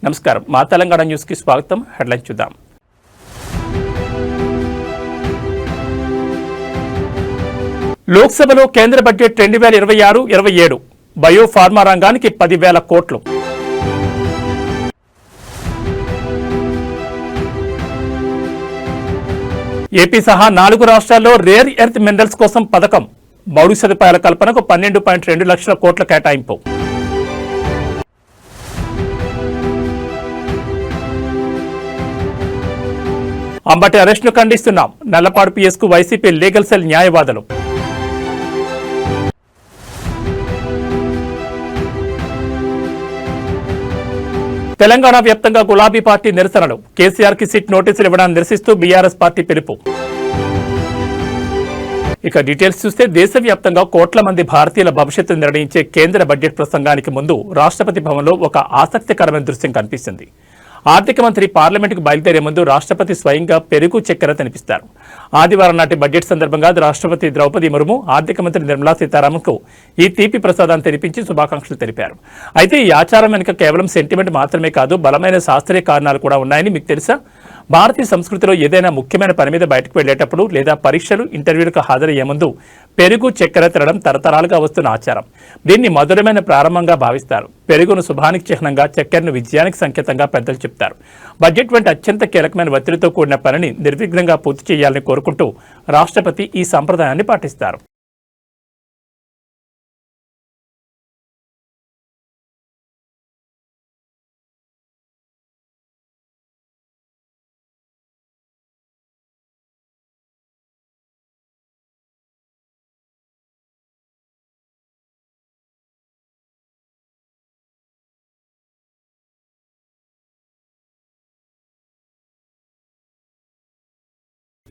నమస్కారం. మా తెలంగాణ న్యూస్కి స్వాగతం. హెడ్లైన్ చూద్దాం. లోక్సభలో కేంద్ర బడ్జెట్ 2026-27 బయో ఫార్మా రంగానికి 10,000 కోట్లు. ఏపీ సహా 4 రాష్ట్రాల్లో రేర్ ఎర్త్ మినరల్స్ కోసం పథకం. మౌలిక సదుపాయాల కల్పనకు 12.2 లక్షల కోట్ల కేటాయింపు. అంబటి అరెస్టును ఖండిస్తున్నాం. నల్లపాడు పిఎస్కు వైసీపీ లీగల్ సెల్ న్యాయవాదులు. తెలంగాణ వ్యాప్తంగా గులాబీ పార్టీ నిరసనలు. కేసీఆర్ కి సిట్ నోటీసులు ఇవ్వడాన్ని నిరసిస్తూ బీఆర్ఎస్ పార్టీ పిలుపు. ఇక డీటెయిల్స్ చూస్తే దేశవ్యాప్తంగా కోట్ల మంది భారతీయుల భవిష్యత్తు నిర్ణయించే కేంద్ర బడ్జెట్ ప్రసంగానికి ముందు రాష్ట్రపతి భవన్లో ఒక ఆసక్తికరమైన దృశ్యం కనిపిస్తుంది. ఆర్థిక మంత్రి పార్లమెంటుకు బయలుదేరే ముందు రాష్ట్రపతి స్వయంగా పెరుగు చక్కెర తినిపిస్తారు. ఆదివారం నాటి బడ్జెట్ సందర్భంగా రాష్ట్రపతి ద్రౌపది ముర్ము ఆర్థిక మంత్రి నిర్మలా సీతారామన్కు ఈ తీపి ప్రసాదాన్ని తినిపించి శుభాకాంక్షలు తెలిపారు. అయితే ఈ ఆచారం వెనుక కేవలం సెంటిమెంట్ మాత్రమే కాదు, బలమైన శాస్త్రీయ కారణాలు కూడా ఉన్నాయని మీకు తెలుసా? భారతీయ సంస్కృతిలో ఏదైనా ముఖ్యమైన పని మీద బయటకు వెళ్లేటప్పుడు లేదా పరీక్షలు, ఇంటర్వ్యూలకు హాజరయ్యే ముందు పెరుగు చక్కెర తినడం తరతరాలుగా వస్తున్న ఆచారం. దీన్ని మధురమైన ప్రారంభంగా భావిస్తారు. పెరుగును శుభానికి చిహ్నంగా, చక్కెరను విజయానికి సంకేతంగా పెద్దలు చెప్తారు. బడ్జెట్ వంటి అత్యంత కీలకమైన ఒత్తిడితో కూడిన పనిని నిర్విఘ్నంగా పూర్తి చేయాలని కోరుకుంటూ రాష్ట్రపతి ఈ సంప్రదాయాన్ని పాటిస్తారు.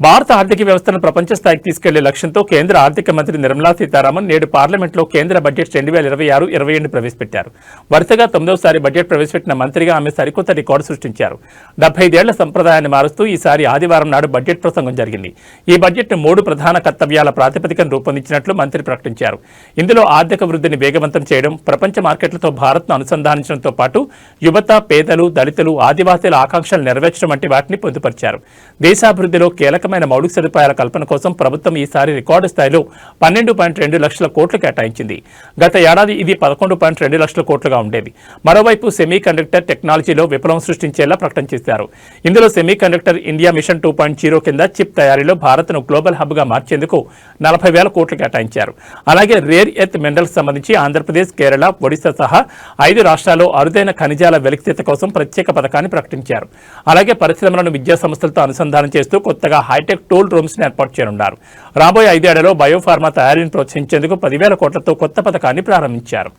భారత ఆర్థిక వ్యవస్థను ప్రపంచ స్థాయికి తీసుకెళ్లే లక్ష్యంతో కేంద్ర ఆర్థిక మంత్రి నిర్మలా సీతారామన్ నేడు పార్లమెంట్లో కేంద్ర బడ్జెట్ 2026-27 ప్రవేశపెట్టారు. వరుసగా 9వసారి బడ్జెట్ ప్రవేశపెట్టిన మంత్రిగా ఆమె సరికొత్త రికార్డు సృష్టించారు. 75 ఏళ్ల సంప్రదాయాన్ని మారుస్తూ ఈసారి ఆదివారం నాడు బడ్జెట్ ప్రసంగం జరిగింది. ఈ బడ్జెట్ను 3 ప్రధాన కర్తవ్యాల ప్రాతిపదికన రూపొందించినట్లు మంత్రి ప్రకటించారు. ఇందులో ఆర్థిక వృద్ధిని వేగవంతం చేయడం, ప్రపంచ మార్కెట్లతో భారత్ను అనుసంధానించడంతో పాటు యువత, పేదలు, దళితులు, ఆదివాసీల ఆకాంక్షలు నెరవేర్చడం వంటి వాటిని పొందుపరిచారు. దేశాభివృద్ధిలో కీలక మౌలిక సదుపాయాల కల్పన కోసం ప్రభుత్వం ఈసారి రికార్డు స్థాయిలో 12.2 లక్షల కోట్లు కేటాయించింది. గత ఏడాది ఇది 11.2 లక్షల కోట్లుగా ఉండేది. మరోవైపు సెమీ కండక్టర్ టెక్నాలజీలో విప్లవం సృష్టించేలా ప్రకటన చేశారు. ఇందులో సెమీ కండక్టర్ ఇండియా మిషన్ 2.0 కింద చిప్ తయారీలో భారత్ను గ్లోబల్ హబ్గా మార్చేందుకు 40,000 కోట్లు కేటాయించారు. అలాగే రేర్ ఎర్త్ మినరల్స్ సంబంధించి ఆంధ్రప్రదేశ్, కేరళ, ఒడిశా సహా 5 రాష్ట్రాల్లో అరుదైన ఖనిజాల వెలికితీత కోసం ప్రత్యేక పథకాన్ని ప్రకటించారు. అలాగే పరిశ్రమలను విద్యా సంస్థలతో అనుసంధానం చేస్తూ కొత్తగా హైటెక్ టూల్ రూమ్స్ ని ఏర్పాటు చేయనున్నారు. రాబోయే 5 ఏళ్లలో బయోఫార్మా తయారీని ప్రోత్సహించేందుకు 10,000 కోట్లతో కొత్త పథకాన్ని ప్రారంభించారు.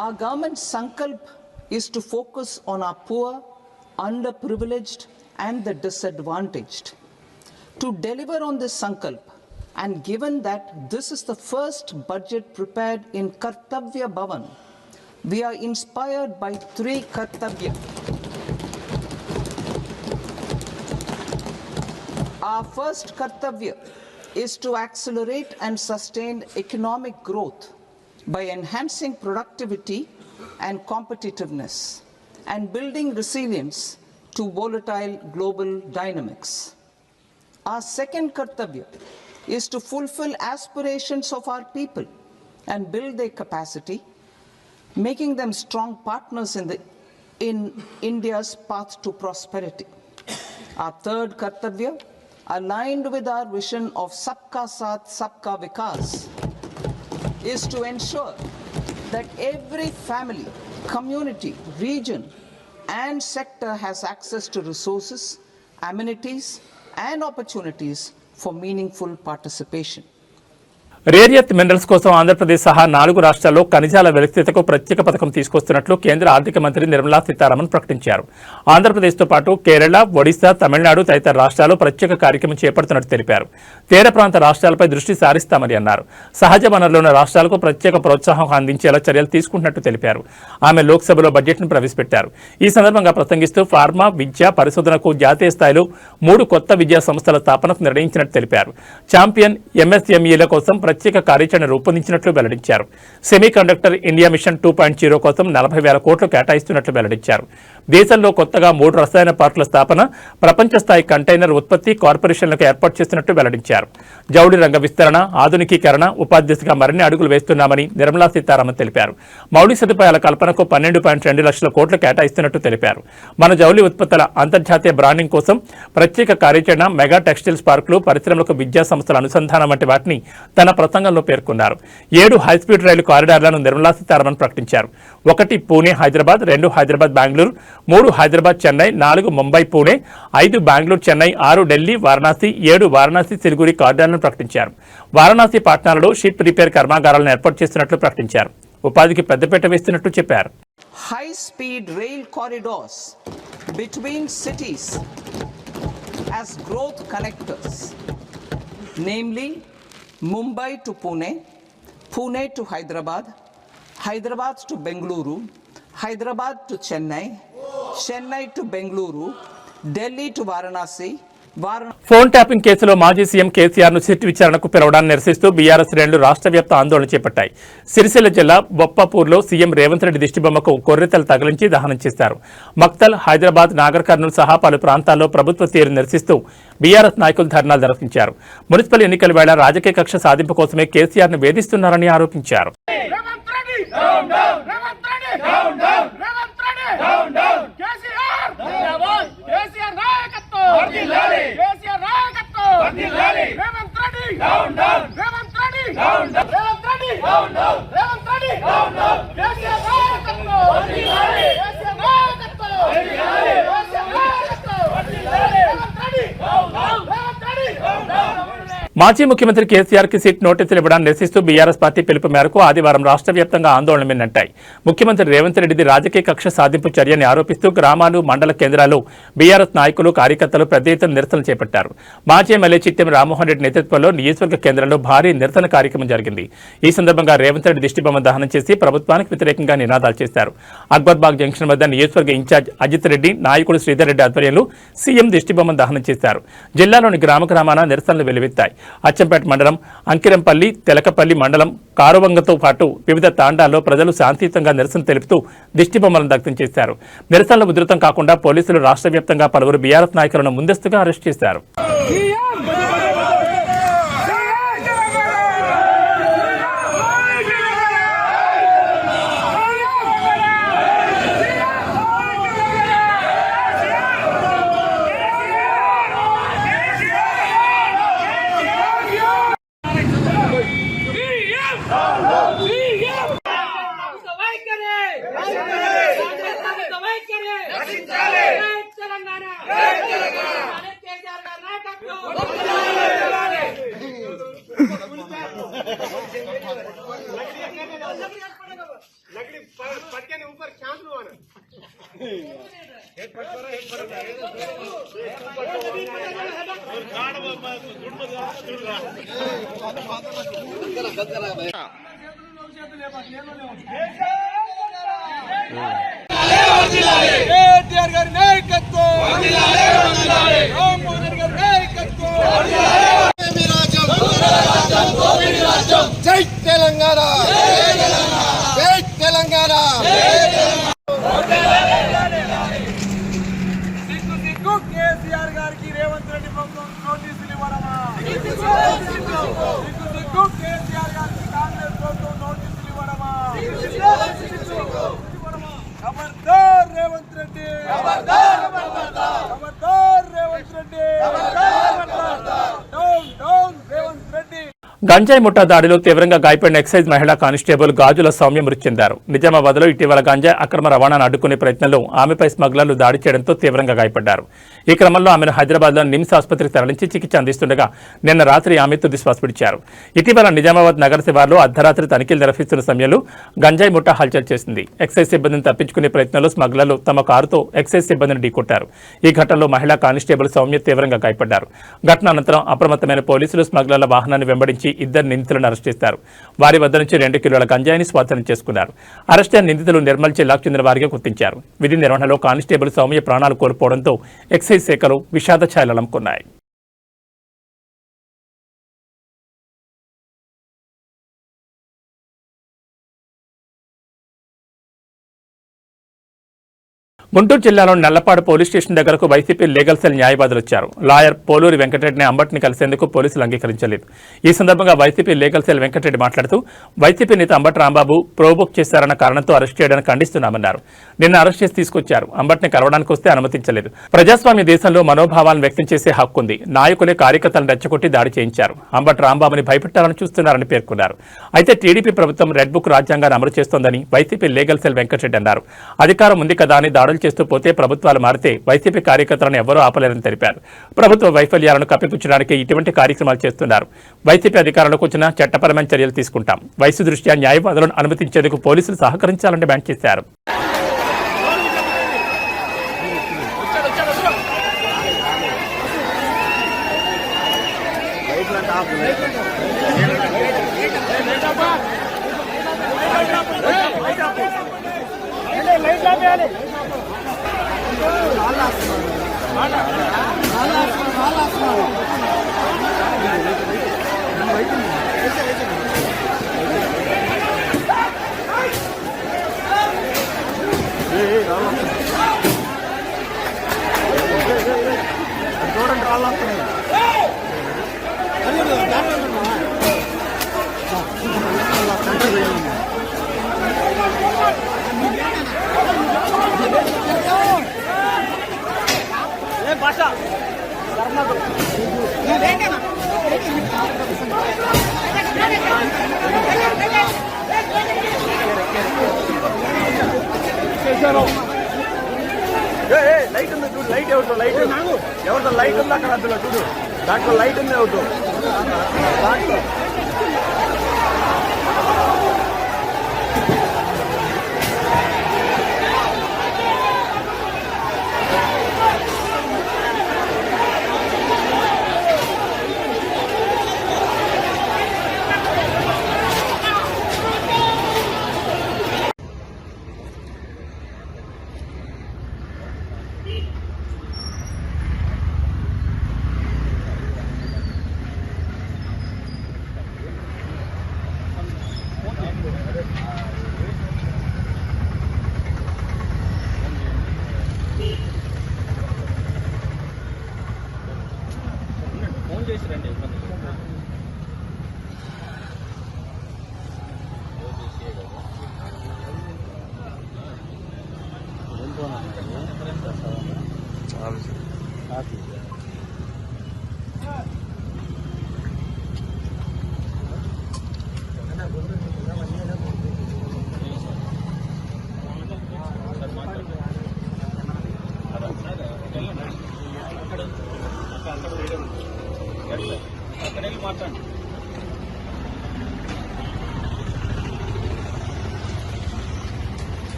Our government's sankalp is to focus on our poor, underprivileged and the disadvantaged. To deliver on this sankalp, and given that this is the first budget prepared in Kartavya Bhavan, we are inspired by 3 Kartavya. Our first Kartavya is to accelerate and sustain economic growth by enhancing productivity and competitiveness and building resilience to volatile global dynamics. Our second Kartavya is to fulfill aspirations of our people and build their capacity, making them strong partners in India's path to prosperity. Our third Kartavya, aligned with our vision of Sabka Saath, Sabka Vikas, is to ensure that every family, community, region and sector has access to resources, amenities and opportunities for meaningful participation. Rare earth minerals కోసం ఆంధ్రప్రదేశ్ సహా 4 రాష్ట్రాల్లో ఖనిజాల వెలికితీతకు ప్రత్యేక పథకం తీసుకొస్తున్నట్లు కేంద్ర ఆర్థిక మంత్రి నిర్మలా సీతారామన్ ప్రకటించారు. ఆంధ్రప్రదేశ్తో పాటు కేరళ, ఒడిశా, తమిళనాడు తదితర రాష్ట్రాల్లో ప్రత్యేక కార్యక్రమం చేపడుతున్నట్టు తెలిపారు. తీర ప్రాంత రాష్ట్రాలపై దృష్టి సారిస్తామని అన్నారు. సహజ వనరులున్న రాష్ట్రాలకు ప్రత్యేక ప్రోత్సాహం అందించేలా చర్యలు తీసుకుంటున్నట్టు తెలిపారు. ఆమె లోక్సభలో బడ్జెట్ను ప్రవేశపెట్టారు. ఈ సందర్భంగా ప్రసంగిస్తూ ఫార్మా, విద్య, పరిశోధనకు జాతీయ స్థాయిలో 3 కొత్త విద్యా సంస్థల స్థాపనకు నిర్ణయించినట్టు తెలిపారు. ఛాంపియన్ ఎంఎస్ఎంఈల కోసం ప్రత్యేక కార్యాచరణ రూపొందించినట్లు వెల్లడించారు. సెమీ కండక్టర్ ఇండియా మిషన్ 2.0 కోసం 40,000 కోట్లు కేటాయిస్తున్నట్లు వెల్లడించారు. దేశంలో కొత్తగా 3 రసాయన పార్కుల స్థాపన, ప్రపంచ స్థాయి కంటైనర్ ఉత్పత్తి కార్పొరేషన్లకు ఏర్పాటు చేస్తున్నట్టు వెల్లడించారు. జౌళి రంగ విస్తరణ, ఆధునికీకరణ, ఉపాధి దిశగా మరిన్ని అడుగులు వేస్తున్నామని నిర్మలా సీతారామన్ తెలిపారు. మౌలిక సదుపాయాల కల్పనకు 12.2 లక్షల కోట్లు కేటాయిస్తున్నట్టు తెలిపారు. మన జౌళి ఉత్పత్తుల అంతర్జాతీయ బ్రాండింగ్ కోసం ప్రత్యేక కార్యాచరణ, మెగా టెక్స్టైల్స్ పార్కులు, పరిశ్రమలకు విద్యా సంస్థల అనుసంధానం వంటి వాటిని తన ప్రసంగంలో పేర్కొన్నారు. 7 హైస్పీడ్ రైలు కారిడార్లను నిర్మలా సీతారామన్ ప్రకటించారు. 1 పూణే హైదరాబాద్, 2 హైదరాబాద్ బెంగళూరు, 3 హైదరాబాద్ చెన్నై, 4 ముంబై పూణే, 5 బెంగళూరు చెన్నై, 6 ఢిల్లీ వారణాసి, 7 వారణాసి సిలిగురి కారిడార్లను ప్రకటించారు. వారణాసి పట్టణాలలో షిప్ రిపేర్ కర్మాగారాలను ఏర్పాటు చేస్తున్నట్లు ప్రకటించారు. ఉపాధికి పెద్దపీట వేస్తున్నట్టు చెప్పారు. High-speed rail corridors between cities as growth connectors, namely Mumbai to Pune, Pune to Hyderabad, Hyderabad to Bengaluru, Hyderabad to Chennai, Chennai to Bengaluru, Delhi to Varanasi, phone tapping కేసులో మాజీ CM KCR ను SIT విచారణకు పిలవడాన్ని నిరసిస్తూ BRS శ్రేణులు రాష్ట్ర వ్యాప్త ఆందోళన చేపట్టాయి. సిరిసిల్ల జిల్లా బొప్పాపూర్లో సీఎం రేవంత్ రెడ్డి దిష్టిబొమ్మకు కొర్రెతలు తగిలించి దహనం చేశారు. మక్తల్, హైదరాబాద్, నాగర్ కర్నూలు సహా పలు ప్రాంతాల్లో ప్రభుత్వ తీరును నిరసిస్తూ బీఆర్ఎస్ నాయకులు ధర్నాలు నిర్వహించారు. మున్సిపల్ ఎన్నికల వేళ రాజకీయ కక్ష సాధింపు కోసమే కేసీఆర్ ను వేధిస్తున్నారని ఆరోపించారు. మాజీ ముఖ్యమంత్రి కేసీఆర్ కి సిట్ నోటీసులు ఇవ్వడాన్ని నిరసిస్తూ బీఆర్ఎస్ పార్టీ పిలుపు మేరకు ఆదివారం రాష్ట్ర వ్యాప్తంగా ఆందోళన మిన్నంటాయి. ముఖ్యమంత్రి రేవంత్ రెడ్డిది రాజకీయ కక్ష సాధింపు చర్యని ఆరోపిస్తూ గ్రామాలు, మండల కేంద్రాల్లో బీఆర్ఎస్ నాయకులు, కార్యకర్తలు పెద్ద ఎత్తున నిరసనలు చేపట్టారు. మాజీ ఎమ్మెల్యే చిట్టెం రామ్మోహన్ రెడ్డి నేతృత్వంలో నియోజకవర్గ కేంద్రంలో భారీ నిరసన కార్యక్రమం జరిగింది. ఈ సందర్భంగా రేవంత్ రెడ్డి దిష్టిబొమ్మ దహనం చేసి ప్రభుత్వానికి వ్యతిరేకంగా నినాదాలు చేశారు. అక్బర్బాగ్ జంక్షన్ వద్ద నియోజకవర్గ ఇన్ఛార్జ్ అజిత్ రెడ్డి, నాయకుడు శ్రీధర్ రెడ్డి ఆధ్వర్యంలో సీఎం దిష్టిబొమ్మ దహనం చేశారు. జిల్లాలోని గ్రామాన నిరసనలు వెలువెత్తాయి. అచ్చంపేట మండలం, అంకిరంపల్లి, తెలకపల్లి మండలం, కారువంగతో పాటు వివిధ తాండాల్లో ప్రజలు శాంతియుతంగా నిరసన తెలుపుతూ దిష్టిబొమ్మలను దగ్ధం చేశారు. నిరసనలు ఉధృతం కాకుండా పోలీసులు రాష్ట్ర వ్యాప్తంగా పలువురు బీఆర్ఎస్ నాయకులను ముందస్తుగా అరెస్ట్ చేశారు. జై తెలంగాణ, జై తెలంగాణ. సిగ్గు కేసీఆర్ గారికి రేవంత్ రెడ్డి ప్రభుత్వం నోటీసులు ఇవ్వడమా? సిగ్గు కేసీఆర్ గారికి కాంగ్రెస్ ప్రభుత్వం నోటీసులు ఇవ్వడమా? ఖబర్దార్ రేవంత్ రెడ్డి, ఖబర్దార్ రేవంత్ రెడ్డి, డౌన్ రేవంత్ రెడ్డి. గంజాయి ముఠా దాడిలో తీవ్రంగా గాయపడిన ఎక్సైజ్ మహిళా కానిస్టేబుల్ గాజుల సౌమ్య మృతి చెందారు. నిజామాబాద్లో ఇటీవల గంజాయి అక్రమ రవాణాను అడ్డుకునే ప్రయత్నంలో ఆమెపై స్మగ్లర్లు దాడి చేయడంతో తీవ్రంగా గాయపడ్డారు. ఈ క్రమంలో ఆమెను హైదరాబాద్లో నిమ్స్ ఆసుపత్రికి తరలించి చికిత్స అందిస్తుండగా నిన్న రాత్రి ఆమె తుది శ్వాస విడిచారు. ఇటీవల నిజామాబాద్ నగర శివార్లో అర్ధరాత్రి తనిఖీలు నిర్వహిస్తున్న సమయంలో గంజాయి ముఠా హల్చల్ చేసింది. ఎక్సైజ్ సిబ్బందిని తప్పించుకునే ప్రయత్నంలో స్మగ్లర్లు తమ కారుతో ఎక్సైజ్ సిబ్బందిని ఢీకొట్టారు. ఈ ఘటనలో మహిళా కానిస్టేబుల్ సౌమ్య తీవ్రంగా గాయపడ్డారు. ఘటన అనంతరం అప్రమత్తమైన పోలీసులు స్మగ్లర్ల వాహనాన్ని వెంబడించి 2 నిందితులను అరెస్ట్ చేశారు. వారి వద్ద నుంచి 2 కిలోల గంజాయిని స్వాధీనం చేసుకున్నారు. అరెస్ట్ అయిన నిందితులు నిర్మల్ జిల్లాకు చెందిన వారిగా గుర్తించారు. విధి నిర్వహణలో కానిస్టేబుల్ సౌమ్య ప్రాణాలు కోల్పోవడంతో ఎక్సైజ్ శాఖలు విషాద ఛాయలు అలుముకున్నాయి. గుంటూరు జిల్లాలోని నల్లపాడు పోలీస్ స్టేషన్ దగ్గరకు వైసీపీ లీగల్ సెల్ న్యాయవాదులు వచ్చారు. లాయర్ పోలూరి వెంకటరెడ్డిని అంబట్ని కలిసేందుకు పోలీసులు అంగీకరించలేదు. ఈ సందర్భంగా వైసీపీ లీగల్ సెల్ వెంకటరెడ్డి మాట్లాడుతూ వైసీపీ నేత అంబటి రాంబాబు ప్రోవోక్ చేశారన్న కారణంతో అరెస్ట్ చేయడానికి ఖండిస్తున్నామన్నారు. నిన్న అరెస్ట్ చేసి తీసుకొచ్చారు. అంబట్ని కలవడానికి వస్తే అనుమతించలేదు. ప్రజాస్వామ్య దేశంలో మనోభావాలను వ్యక్తం చేసే హక్కుంది. నాయకులే కార్యకర్తలను రెచ్చగొట్టి దాడి చేయించారు. అంబటి రాంబాబుని భయపెట్టాలని చూస్తున్నారని పేర్కొన్నారు. అయితే టీడీపీ ప్రభుత్వం రెడ్ బుక్ రాజ్యాంగాన్ని అమలు చేస్తోందని వైసీపీ లీగల్ సెల్ వెంకటరెడ్డి అన్నారు. అధికారం ఉంది కదా అని దాడులు చేస్తూ పోతే ప్రభుత్వాలు మారితే వైసీపీ కార్యకర్తలను ఎవరూ ఆపలేరని తెలిపారు. ప్రభుత్వ వైఫల్యాలను కప్పిపుచ్చడానికి ఇటువంటి కార్యక్రమాలు చేస్తున్నారు. వైసీపీ అధికారంలోకి వచ్చిన చట్టపరమైన చర్యలు తీసుకుంటాం. వయసు దృష్ట్యా న్యాయవాదులను అనుమతించేందుకు పోలీసులు సహకరించాలని డిమాండ్ చేశారు. చూడండి రాళ్ళు భాష లైట్ ఉంది చూడు, లైట్ ఎవరితో లైట్ ఎవరితో లైట్ ఉంది అక్కడ అందులో చూడు, దాంట్లో లైట్ ఉంది ఎవరితో దాంట్లో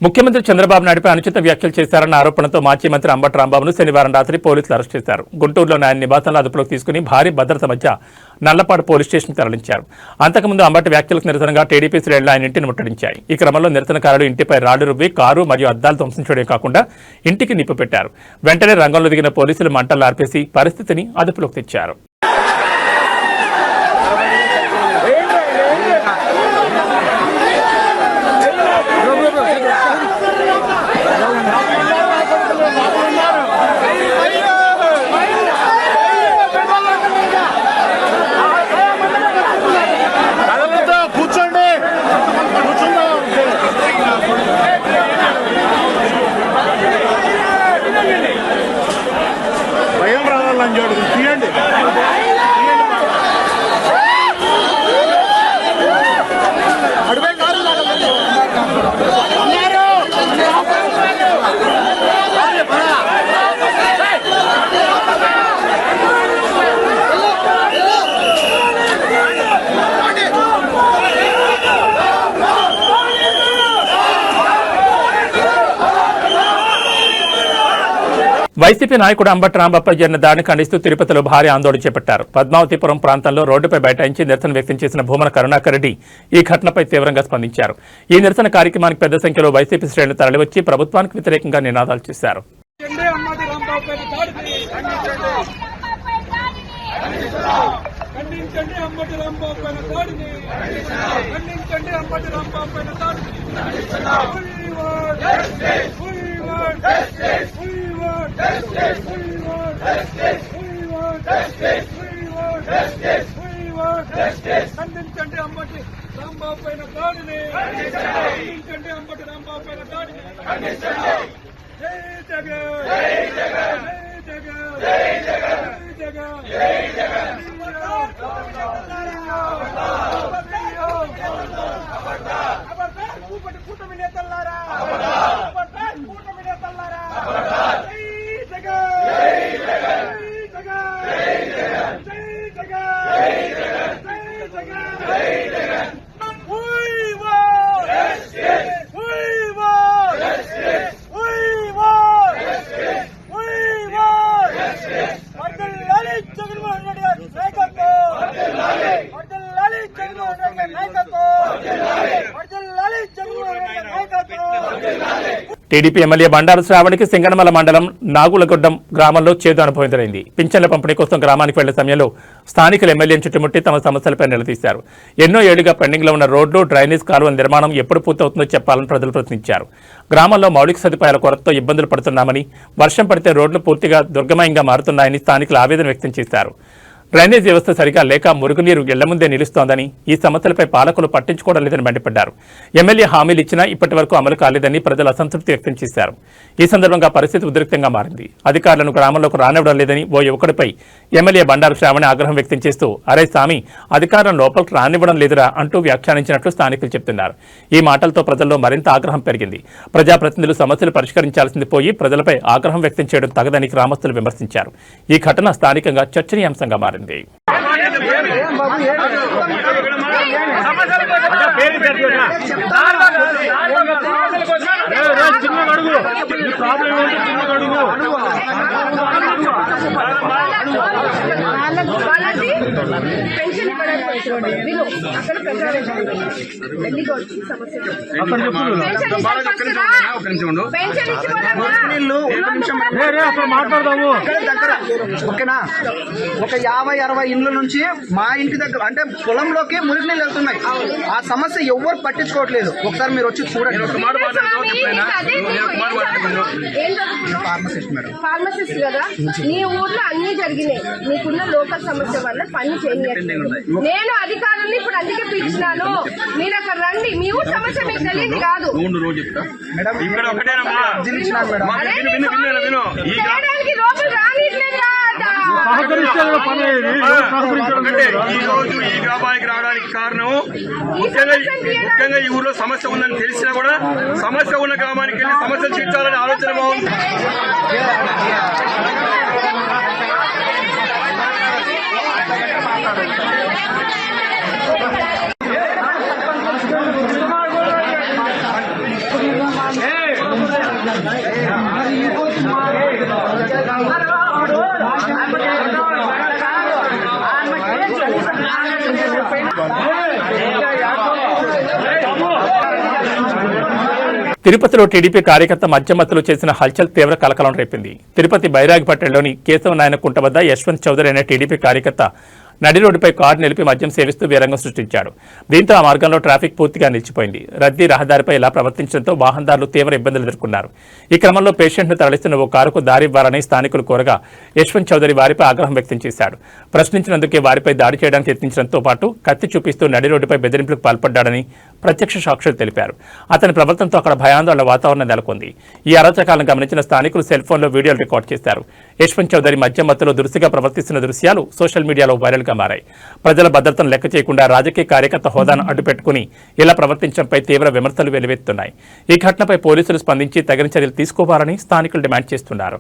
ముఖ్యమంత్రి చంద్రబాబు నాయుడుపై అనుచిత వ్యాఖ్యలు చేశారన్న ఆరోపణతో మాజీ మంత్రి అంబటి రాంబాబును శనివారం రాత్రి పోలీసులు అరెస్ట్ చేశారు. గుంటూరులోని ఆయన నివాసంలో అదుపులోకి తీసుకుని భారీ భద్రత మధ్య నల్లపాడు పోలీస్ స్టేషన్ తరలించారు. అంతకుముందు అంబటి వ్యాఖ్యలకు నిరసనగా టీడీపీ శ్రేణులు ఆయన ఇంటిని ముట్టడించాయి. ఈ క్రమంలో నిరసనకారులు ఇంటిపై రాళ్లు రువ్వి కారు మరియు అద్దాలు ధ్వంసం చేయడం కాకుండా ఇంటికి నిప్పు పెట్టారు. వెంటనే రంగంలో దిగిన పోలీసులు మంటలు ఆర్పేసి పరిస్థితిని అదుపులోకి తెచ్చారు. భయం రావాలని చూడండి తీయండి. వైసీపీ నాయకుడు అంబటి రాంబాబుపై జరిగిన దాడిని ఖండిస్తూ తిరుపతిలో భారీ ఆందోళన చేపట్టారు. పద్మావతిపురం ప్రాంతంలో రోడ్డుపై బైఠాయించి నిరసన వ్యక్తం చేసిన భూమన కరుణాకర్ రెడ్డి ఈ ఘటనపై తీవ్రంగా స్పందించారు. ఈ నిరసన కార్యక్రమానికి పెద్ద సంఖ్యలో వైసీపీ శ్రేణులు తరలివచ్చి ప్రభుత్వానికి వ్యతిరేకంగా నినాదాలు చేశారు. ఖండించండి అంబటి రాంబాబు పైన దాడిని, ఖండించండి అంబటి రాంబాబు పైన దాడిని. ఖండించండి అంబటి రాంబాబు పైన దాడిని, ఖండించండి అంబటి రాంబాబు పైన దాడిని. జై జగన్, జై జగన్, జై జగన్, జై జగన్. కూటమి నేతల్లారా, కూటమి నేతల్లారా, జై జగన్, జై జగన్, జై జగన్, జై జగన్, జై జగన్, జై జగన్, జై Jagan. We want justice. We want justice. We want justice. We want justice. వర్ధిల్లాలి జగన్మోహన్ రెడ్డి గారి నాయకత్వం. వర్ధిల్లాలి జగన్మోహన్ రెడ్డి గారి నాయకత్వం. వర్ధిల్లాలి జగన్మోహన్ రెడ్డి గారి నాయకత్వం. టీడీపీ ఎమ్మెల్యే బండారు శ్రావణికి సింగనమల మండలం నాగులగొడ్డం గ్రామంలో చేదు అనుభవం ఎదురైంది. పింఛన్ల పంపిణీ కోసం గ్రామానికి వెళ్లే సమయంలో స్థానికులు ఎమ్మెల్యేను చుట్టుముట్టి తమ సమస్యలపై నిలదీశారు. ఎన్నో ఏళ్లుగా పెండింగ్లో ఉన్న రోడ్లు, డ్రైనేజ్ కాలువల నిర్మాణం ఎప్పుడు పూర్తవుతుందో చెప్పాలని ప్రజలు ప్రశ్నించారు. గ్రామంలో మౌలిక సదుపాయాల కొరతతో ఇబ్బందులు పడుతున్నామని, వర్షం పడితే రోడ్లు పూర్తిగా దుర్గమయంగా మారుతున్నాయని స్థానికులు ఆవేదన వ్యక్తం చేశారు. డ్రైనేజ్ వ్యవస్థ సరిగా లేక మురుగునీరు ఇళ్ల ముందే నిలుస్తోందని, ఈ సమస్యలపై పాలకులు పట్టించుకోవడం లేదని మండిపడ్డారు. ఎమ్మెల్యే హామీలు ఇచ్చినా ఇప్పటి వరకు అమలు కాలేదని ప్రజలు అసంతృప్తి వ్యక్తం చేశారు. ఈ సందర్భంగా పరిస్థితి ఉద్రిక్తంగా మారింది. అధికారులను గ్రామంలోకి రానివ్వడం లేదని ఓ యువకుడిపై ఎమ్మెల్యే బండారు శ్రావణి ఆగ్రహం వ్యక్తం చేస్తూ, అరే స్వామి, అధికారులను లోపలికి రానివ్వడం లేదురా అంటూ వ్యాఖ్యానించినట్లు స్థానికులు చెబుతున్నారు. ఈ మాటలతో ప్రజల్లో మరింత ఆగ్రహం పెరిగింది. ప్రజాప్రతినిధులు సమస్యలు పరిష్కరించాల్సింది పోయి ప్రజలపై ఆగ్రహం వ్యక్తం చేయడం తగదని గ్రామస్తులు విమర్శించారు. ఈ ఘటన స్థానికంగా చర్చనీయాంశంగా మారింది. మాట్లాడదాము ఓకేనా. ఒక 50-60 ఇండ్ల నుంచి మా ఇంటి దగ్గర అంటే పొలంలోకి మురికి నీళ్ళు వెళ్తున్నాయి. ఆ సమస్య ఎవ్వరు పట్టించుకోవట్లేదు. ఒకసారి మీరు వచ్చి చూడండి. ఫార్మసిస్ట్ కదా, నీ ఊర్లో అన్ని జరిగినాయి. నీకున్న లోకల్ సమస్య వల్ల పని చేయట్లేదు. నేను అధికారుల్ని ఇప్పుడు అందుకే పిలిచినాను. మీరు అక్కడ రండి. మీ ఊరు సమస్య మీకు తెలియదు కాదు. చేయడానికి లోపల రానిట్లేదు. ఈ గ్రామానికి రావడానికి కారణం ముఖ్యంగా ఈ ఊర్లో సమస్య ఉందని తెలిసినా కూడా సమస్య ఉన్న గ్రామానికి వెళ్ళి సమస్యలు తీర్చాలని ఆలోచన బాగుంది. తిరుపతిలో టీడీపీ కార్యకర్త మధ్యమత్తులు చేసిన హల్చల్ తీవ్ర కలకలం రేపింది. తిరుపతి బైరాగిపట్టణంలోని కేశవనాయన కుంట వద్ద యశ్వంత్ చౌదరి అనే టీడీపీ కార్యకర్త నడి రోడ్డుపై కారు నిలిపి మద్యం సేవిస్తూ వీరంగం సృష్టించాడు. దీంతో ఆ మార్గంలో ట్రాఫిక్ పూర్తిగా నిలిచిపోయింది. రద్దీ రహదారిపై ఇలా ప్రవర్తించడంతో వాహనదారులు తీవ్ర ఇబ్బందులు ఎదుర్కొన్నారు. ఈ క్రమంలో పేషెంట్ను తరలిస్తున్న ఓ కారుకు దారి ఇవ్వాలని స్థానికులు కోరగా యశ్వంత్ చౌదరి వారిపై ఆగ్రహం వ్యక్తం చేశాడు. ప్రశ్నించినందుకే వారిపై దాడి చేయడానికి యత్నించడంతో పాటు కత్తి చూపిస్తూ నడి రోడ్డుపై బెదిరింపులకు పాల్పడ్డాడని ప్రత్యక్ష సాక్షులు తెలిపారు. అతని ప్రవర్తనతో అక్కడ భయాందోళన వాతావరణం నెలకొంది. ఈ అరాచకాలను గమనించిన స్థానికులు సెల్ ఫోన్లో వీడియోలు రికార్డ్ చేశారు. యశ్వంత్ చౌదరి మద్యం మత్తులో దురుసుగా ప్రవర్తిస్తున్న దృశ్యాలు సోషల్ మీడియాలో వైరల్గా మారాయి. ప్రజల భద్రతను లెక్క చేయకుండా రాజకీయ కార్యకర్త హోదాను అడ్డుపెట్టుకుని ఇలా ప్రవర్తించడంపై తీవ్ర విమర్శలు వెల్లువెత్తున్నాయి. ఈ ఘటనపై పోలీసులు స్పందించి తగిన చర్యలు తీసుకోవాలని స్థానికులు డిమాండ్ చేస్తున్నారు.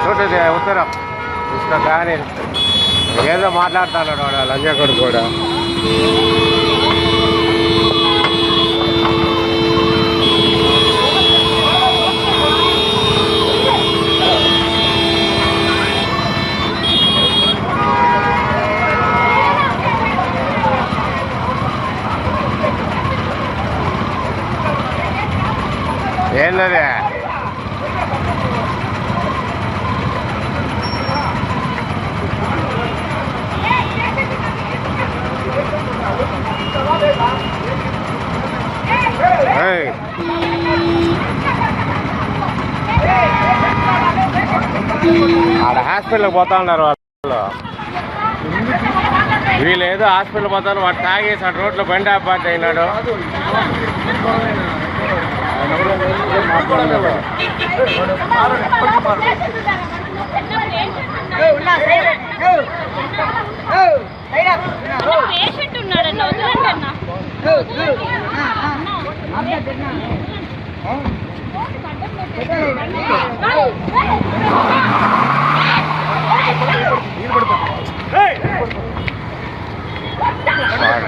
छोटे थे उतर उसका कहानी ఏదో మాట్లాడుతున్నాడు వాడు లంజాకొడు కూడా. ఏంటది ఆడ హాస్పిటల్కి పోతా ఉన్నారు వాళ్ళు. వీళ్ళు ఏదో హాస్పిటల్ పోతాను వాడు తాగేసి అటు రోడ్లో బండి ఆపాతి అయినాడు. పేషెంట్ ఉన్నాడన్న వదలండి అన్న.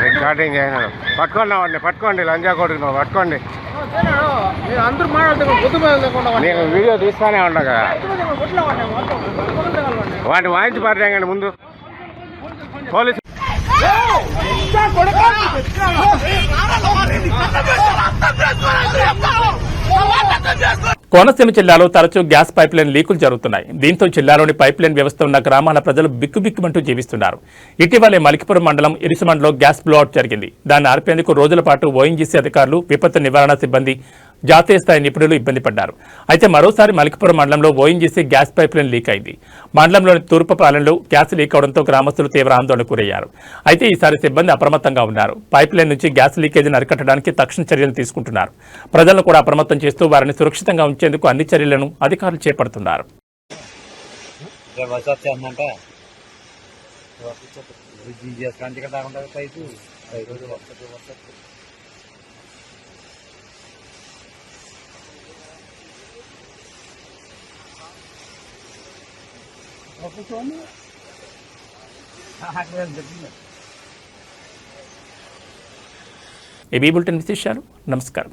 రికార్డింగ్ చేసినాడు. పట్టుకోండి వాడిని, పట్టుకోండి లంజా కొడుకు పట్టుకోండి. నేను వీడియో తీస్తానే ఉండగా వాడిని వాయించి పారేయండి ముందు పోలీసు. కోనసీమ జిల్లాలో తరచూ గ్యాస్ పైప్ లైన్ లీకులు జరుగుతున్నాయి. దీంతో జిల్లాలోని పైప్ లైన్ వ్యవస్థ ఉన్న గ్రామాల ప్రజలు బిక్కుబిక్కుమంటూ జీవిస్తున్నారు. ఇటీవలే మలికిపురం మండలం ఇరుసుమండలో గ్యాస్ బ్లోఅవుట్ జరిగింది. దాన్ని ఆర్పేందుకు రోజుల పాటు ఓఎన్జీసీ అధికారులు, విపత్తు నివారణ సిబ్బంది, జాతీయ స్థాయి నిపుణులు ఇబ్బంది పడ్డారు. అయితే మరోసారి మలికిపురం మండలంలో ONGC gas pipe line leak అయింది. మండలంలోని తూర్పు పాలెంలో గ్యాస్ లీక్ అవడంతో గ్రామస్తులు తీవ్ర ఆందోళనకు గురయ్యారు. అయితే ఈసారి సిబ్బంది అప్రమత్తంగా ఉన్నారు. పైప్ లైన్ నుంచి గ్యాస్ లీకేజీని అరికట్టడానికి తక్షణ చర్యలు తీసుకుంటున్నారు. ప్రజలను కూడా అప్రమత్తం చేస్తూ వారిని సురక్షితంగా ఉంచేందుకు అన్ని చర్యలను అధికారులు చేపడుతున్నారు. ఏబీ బులెటిన్ విశేషాలు. నమస్కారం.